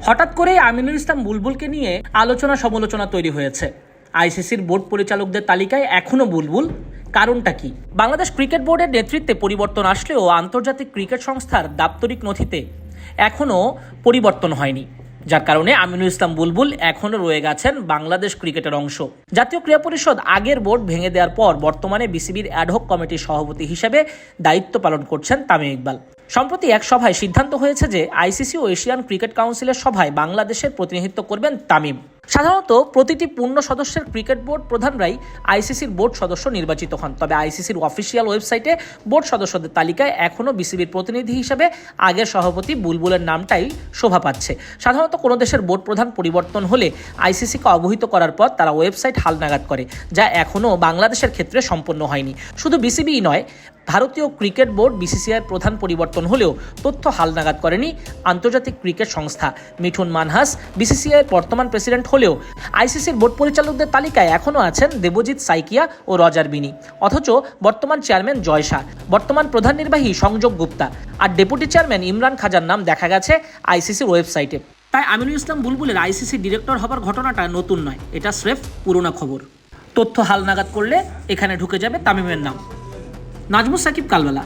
হঠাৎ করেই আমিনুল ইসলাম বুলবুলকে নিয়ে আলোচনা সমালোচনা তৈরি হয়েছে। আইসিসির বোর্ড পরিচালকদের তালিকায় এখনও বুলবুল, কারণটা কি? বাংলাদেশ ক্রিকেট বোর্ডের নেতৃত্বে পরিবর্তন আসলেও আন্তর্জাতিক ক্রিকেট সংস্থার দাপ্তরিক নথিতে এখনও পরিবর্তন হয়নি, যার কারণে আমিনুল ইসলাম বুলবুল এখনও রয়ে গেছেন বাংলাদেশ ক্রিকেটের অংশ। জাতীয় ক্রীড়া পরিষদ আগের বোর্ড ভেঙে দেওয়ার পর বর্তমানে বিসিবির অ্যাডহক কমিটির সভাপতি হিসেবে দায়িত্ব পালন করছেন তামিম ইকবাল। সম্প্রতি এক সভায় সিদ্ধান্ত হয়েছে যে আইসিসি ও এশিয়ান ক্রিকেট কাউন্সিলের সভায় বাংলাদেশের প্রতিনিধিত্ব করবেন তামিম। সাধারণত প্রতিটি পূর্ণ সদস্যের ক্রিকেট বোর্ড প্রধানরাই আইসিসির বোর্ড সদস্য নির্বাচিত হন, তবে আইসিসির অফিসিয়াল ওয়েবসাইটে বোর্ড সদস্যদের তালিকায় এখনও বিসিবির প্রতিনিধি হিসেবে আগের সভাপতি বুলবুলের নামটাই শোভা পাচ্ছে। সাধারণত কোনো দেশের বোর্ড প্রধান পরিবর্তন হলে আইসিসিকে অবহিত করার পর তারা ওয়েবসাইট হালনাগাদ করে, যা এখনও বাংলাদেশের ক্ষেত্রে সম্পন্ন হয়নি। শুধু বিসিবিই নয়, ভারতীয় ক্রিকেট বোর্ড বিসিসিআইয়ের প্রধান পরিবর্তন হলেও তথ্য হালনাগাদ করেনি আন্তর্জাতিক ক্রিকেট সংস্থা। মিঠুন মানহাস বিসিসিআইয়ের বর্তমান প্রেসিডেন্ট হলেও আইসিসির বোর্ড পরিচালকদের তালিকায় এখনও আছেন দেবজিৎ সাইকিয়া ও রজার বিনি, অথচ বর্তমান চেয়ারম্যান জয় শাহ, বর্তমান প্রধান নির্বাহী সংযোগ গুপ্তা আর ডেপুটি চেয়ারম্যান ইমরান খাজার নাম দেখা গেছে আইসিসির ওয়েবসাইটে। তাই আমিনুল ইসলাম বুলবুলের আইসিসি ডিরেক্টর হবার ঘটনাটা নতুন নয়, এটা স্রেফ পুরোনো খবর। তথ্য হালনাগাদ করলে এখানে ঢুকে যাবে তামিমের নাম। নাজমুস সাকিব, কালবেলা।